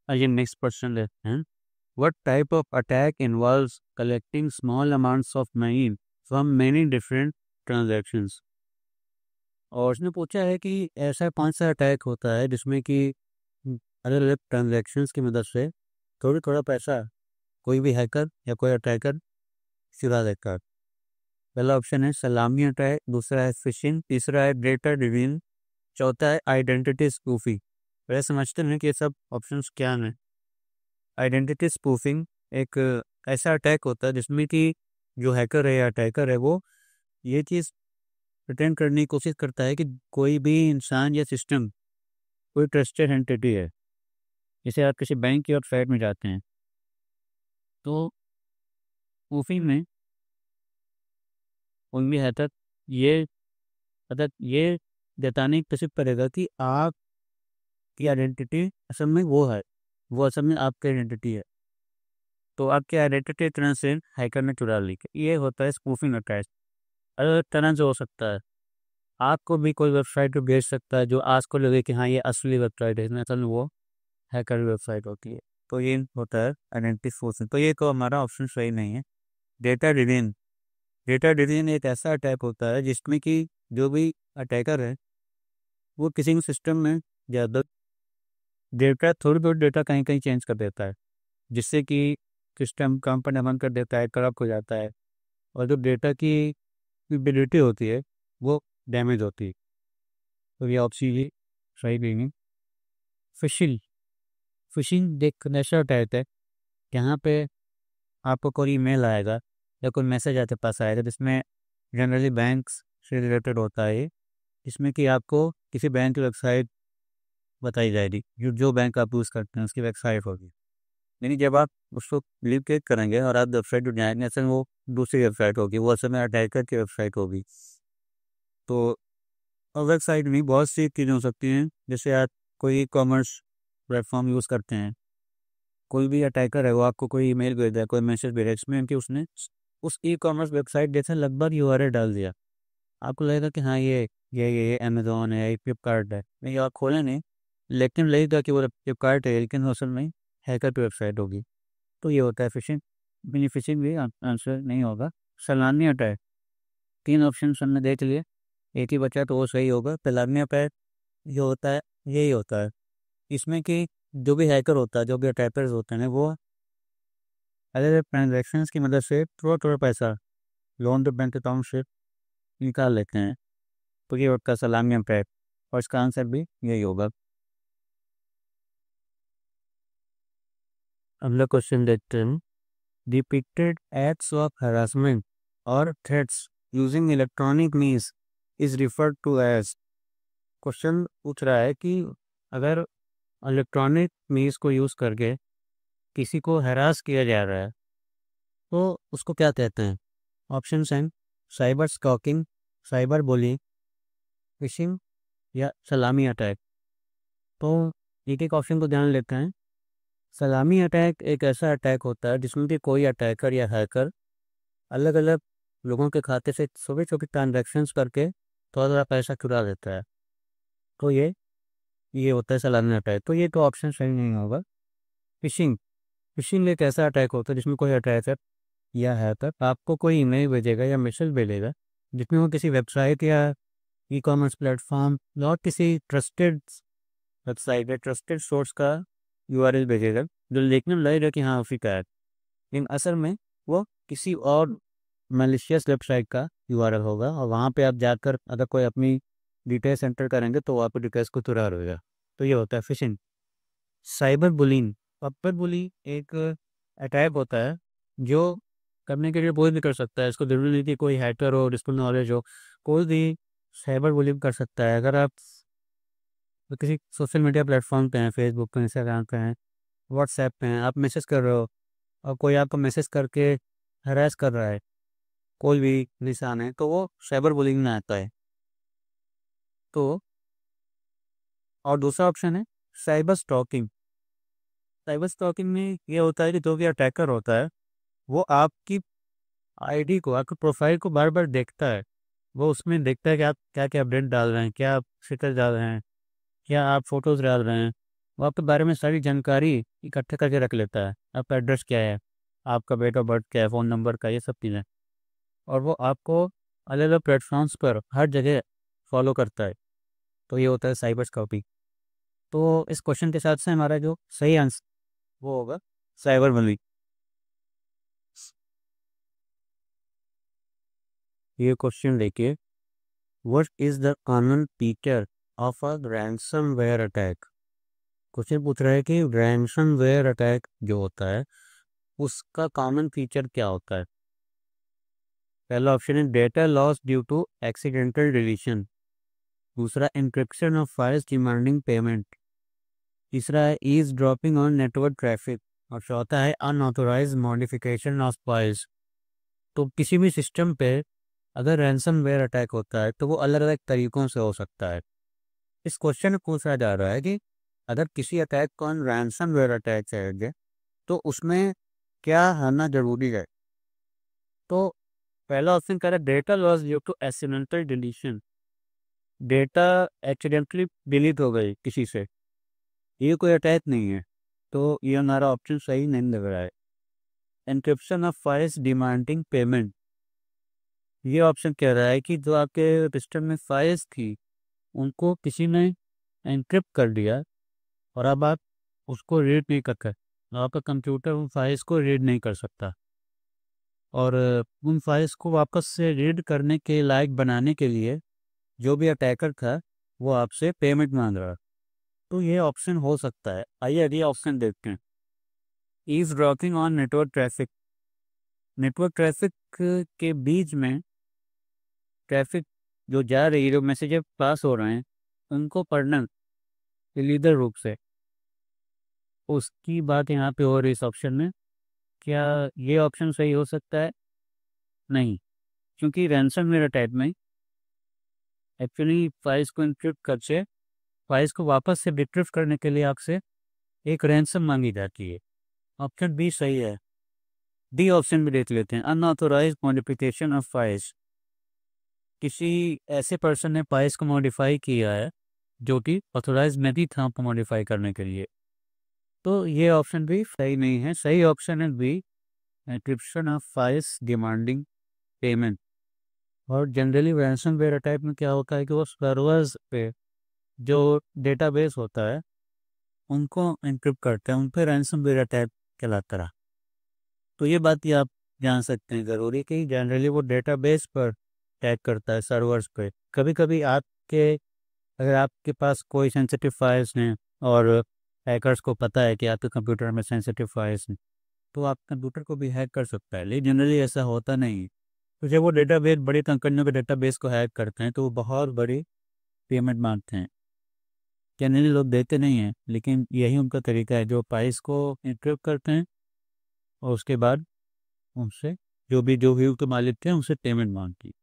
आइए next question लेते हैं। What type of attack involves collecting small amounts of money from many different transactions. और उसने पूछा है कि ऐसा कौन सा अटैक होता है जिसमें कि अलग अलग ट्रांजैक्शंस की मदद से थोड़ा थोड़ा पैसा कोई भी हैकर या कोई अटैकर चुरा देता है। पहला ऑप्शन है सलामी अटैक, दूसरा है फिशिंग, तीसरा है डेटा रिवील, चौथा है आइडेंटिटी स्पूफिंग। वह समझते हैं कि ये सब ऑप्शंस क्या हैं। आइडेंटिटी स्पूफिंग एक ऐसा अटैक होता है जिसमें कि जो हैकर है या अटैकर है वो ये चीज़ प्रिटेंड करने की कोशिश करता है कि कोई भी इंसान या सिस्टम कोई ट्रस्टेड एंटिटी है। जैसे आप किसी बैंक की वेबसाइट में जाते हैं तो स्पूफिंग में उनमें हैकर ये ये जताने की कोशिश करेगा कि आपकी आइडेंटिटी असल में वो है, वो असल में आपकी आइडेंटिटी है, तो आपकी आइडेंटिटी तरह से हैकर ने चुरा ली। ये होता है स्पूफिंग अटैक। अलग अलग तरह से हो सकता है। आपको भी कोई वेबसाइट पे भेज सकता है जो आज को लगे कि हाँ ये असली वेबसाइट है, असल में वो हैकर वेबसाइट होती है। तो ये होता है आइडेंटिटी स्पूफिंग। तो ये तो हमारा ऑप्शन सही नहीं है। डेटा डिवीजन, डेटा डिवीजन एक ऐसा अटैक होता है जिसमें कि जो भी अटैकर है वो किसी भी सिस्टम में ज़्यादा डेटा थोड़ी बहुत डेटा कहीं कहीं चेंज कर देता है, जिससे कि सिस्टम काम पर अमल कर देता है, करप्ट हो जाता है, और जो डेटा की एबिलिटी होती है वो डैमेज होती है। तो ये ऑप्शन ही सही नहीं है। फिशिंग, फिशिंग एक नेशनल अटैक है यहाँ पे आपको कोई ईमेल आएगा या कोई मैसेज आपके पास आएगा जिसमें जनरली बैंक्स से रिलेटेड होता है, इसमें कि आपको किसी बैंक की वेबसाइट बताई जाएगी, जो बैंक आप यूज़ करते हैं उसकी वेबसाइट होगी। यानी जब आप उसको क्लिक करेंगे और आप वेबसाइट पर जाएंगे, असल में वो दूसरी वेबसाइट होगी, वो असल में अटैकर की वेबसाइट होगी। तो और वेबसाइट में बहुत सी चीज़ें हो सकती हैं। जैसे आप कोई ई कॉमर्स प्लेटफॉर्म यूज़ करते हैं, कोई भी अटैकर है वो आपको कोई ईमेल भेज दिया, कोई मैसेज भेजा, इसमें कि उसने उस ई कॉमर्स वेबसाइट जैसे लगभग यूआरएल डाल दिया। आपको लगेगा कि हाँ ये अमेजोन है, ये फ्लिपकार्ट है, नहीं आप खोले नहीं, लेकिन लगेगा कि वो फ्लिपकार्ट है, लेकिन असल में हैकर की वेबसाइट होगी। तो ये होता है फिशिंग। फिशिंग भी आंसर नहीं होगा। सलामी अटैक, तीन ऑप्शन हमने देख लिए, एक ही बचा तो वो सही होगा। सलामी अटैक ये होता है, यही होता है इसमें कि जो भी हैकर होता है, जो भी अटैकर्स होते हैं, वो अलग अलग ट्रांजेक्शन की मदद से थोड़ा थोड़ा पैसा लोन द बैंक अकाउंट से निकाल लेते हैं। तो ये होता है सलामी अटैक, और इसका आंसर भी यही होगा। अगला क्वेश्चन देखते हैं। डिपिक्टेड एक्ट्स ऑफ हरासमेंट और threats using electronic means is referred to as. Question पूछ रहा है कि अगर इलेक्ट्रॉनिक मीन्स को यूज़ करके किसी को हरास किया जा रहा है तो उसको क्या कहते हैं। ऑप्शन हैं cyber stalking, cyber bullying, fishing या सलामी अटैक। तो एक एक ऑप्शन को ध्यान लेते हैं। सलामी अटैक एक ऐसा अटैक होता है जिसमें कि कोई अटैकर या हैकर अलग अलग लोगों के खाते से छोटे छोटे ट्रांजेक्शन्स करके थोड़ा थोड़ा पैसा चुरा देता है। तो ये होता है सलामी अटैक। तो ये तो ऑप्शन सही नहीं होगा। फिशिंग, फिशिंग एक ऐसा अटैक होता है जिसमें कोई अटैकर या हैकर आपको कोई ईमेल भेजेगा या मैसेज भेजेगा जिसमें वो किसी वेबसाइट या ई कॉमर्स प्लेटफॉर्म या किसी ट्रस्टेड वेबसाइट या ट्रस्टेड सोर्स का यूआरएल भेजेगा जो देखने में लगेगा कि हाँ उसी का है, लेकिन असल में वो किसी और मैलिशियस वेबसाइट का यूआरएल होगा, और वहाँ पे आप जाकर अगर कोई अपनी डिटेल्स एंटर करेंगे तो वो आपको डिटेल्स को चुरा रहेगा। तो ये होता है fishing. Cyber bullying, cyber bullying एक अटैक होता है जो करने के लिए कोई भी कर सकता है। इसको जरूरी नहीं कि कोई हैकर हो जिसको नॉलेज हो, कोई भी साइबर बुलिंग कर सकता है। अगर आप किसी सोशल मीडिया प्लेटफॉर्म पे हैं, फेसबुक पे, इंस्टाग्राम पे हैं, व्हाट्सएप पे हैं, आप मैसेज कर रहे हो और कोई आपको मैसेज करके हरास कर रहा है, कोई भी इंसान है, तो वो साइबर बुलिंग में आता है। तो और दूसरा ऑप्शन है साइबर स्टॉकिंग। साइबर स्टॉकिंग में ये होता है कि जो भी अटैकर होता है वो आपकी आईडी को, आपके प्रोफाइल को बार बार देखता है। वो उसमें देखता है कि आप क्या क्या अपडेट डाल रहे हैं, क्या आप स्टिकर डाल रहे हैं, क्या आप फोटोज़ डाल रहे हैं, वो आपके बारे में सारी जानकारी इकट्ठा करके रख लेता है। आपका एड्रेस क्या है, आपका डेट ऑफ बर्थ क्या है, फ़ोन नंबर का, ये सब चीज़ें। और वो आपको अलग अलग प्लेटफॉर्म्स पर हर जगह फॉलो करता है। तो ये होता है साइबर सिक्योरिटी। तो इस क्वेश्चन के साथ से हमारा जो सही आंसर वो होगा साइबर बुली। ये क्वेश्चन देखिए, what is the common feature of a ransomware attack. Question पूछ रहा है कि रैंसमवेयर अटैक जो होता है उसका कॉमन फीचर क्या होता है। पहला ऑप्शन है data loss due to accidental deletion. दूसरा encryption of files demanding payment. तीसरा है ease dropping on network traffic. और चौथा है अनऑथोराइज मॉडिफिकेशन ऑफ फाइल्स। तो किसी भी सिस्टम पे अगर रैंसमवेयर अटैक होता है तो वो अलग अलग तरीक़ों से हो सकता है। इस क्वेश्चन में पूछा जा रहा है कि अगर किसी अटैक को हम रैंसमवेयर अटैक कहेंगे तो उसमें क्या होना ज़रूरी है। तो पहला ऑप्शन कह रहा है data loss due to accidental deletion. Data accidentally delete हो गई किसी से, ये कोई अटैक नहीं है। तो ये हमारा ऑप्शन सही नहीं लग रहा है। Encryption of files demanding payment, ये ऑप्शन कह रहा है कि जो आपके सिस्टम में फाइल्स थी उनको किसी ने एन्क्रिप्ट कर दिया और अब आप उसको रीड नहीं कर कर आपका कंप्यूटर उन फाइल्स को रीड नहीं कर सकता। और उन फाइल्स को वापस से रीड करने के लायक बनाने के लिए जो भी अटैकर था वो आपसे पेमेंट मांग रहा। तो ये ऑप्शन हो सकता है। आइए अगले ऑप्शन देखते हैं, is dropping on network traffic. Network traffic के बीच में ट्रैफिक जो जा रही है, जो मैसेजेस पास हो रहे हैं उनको पढ़ना इलीगल रूप से, उसकी बात यहाँ पे हो रही है इस ऑप्शन में। क्या ये ऑप्शन सही हो सकता है? नहीं, क्योंकि रैंसमवेयर अटैक में एक्चुअली फाइल्स को एन्क्रिप्ट करके फाइल्स को वापस से डिक्रिप्ट करने के लिए आपसे एक रैंसम मांगी जाती है। ऑप्शन बी सही है। डी ऑप्शन भी देख लेते हैं, अनऑथोराइज मॉडिफिकेशन ऑफ फाइल्स। किसी ऐसे पर्सन ने फाइल्स को मॉडिफाई किया है जो कि ऑथोराइज नहीं था आपको मॉडिफाई करने के लिए। तो ये ऑप्शन भी सही नहीं है। सही ऑप्शन है B, encryption of files demanding payment. और जनरली रैंसमवेयर अटैक में क्या होता है कि वो सर्वर्स पे जो डेटाबेस होता है उनको एन्क्रिप्ट करते हैं, उन पर रैंसमवेयर अटैक कहलाता रहा। तो ये बात ही आप जान सकते हैं ज़रूरी कि जनरली वो डेटाबेस पर अटैक करता है, सर्वर्स पे। कभी कभी आपके अगर आपके पास कोई सेंसिटिव फाइल्स हैं और हैकर्स को पता है कि आपके कंप्यूटर में सेंसिटिव फाइल्स हैं तो आप कंप्यूटर को भी हैक कर सकता है, लेकिन जनरली ऐसा होता नहीं है। तो जब वो डेटाबेस बड़ी कंपनियों के डेटाबेस को हैक करते हैं तो वो बहुत बड़ी पेमेंट मांगते हैं। जनरली लोग देते नहीं हैं, लेकिन यही उनका तरीका है, जो फाइल्स को एन्क्रिप्ट करते हैं और उसके बाद उनसे जो भी के मालिक थे उनसे पेमेंट मांगती।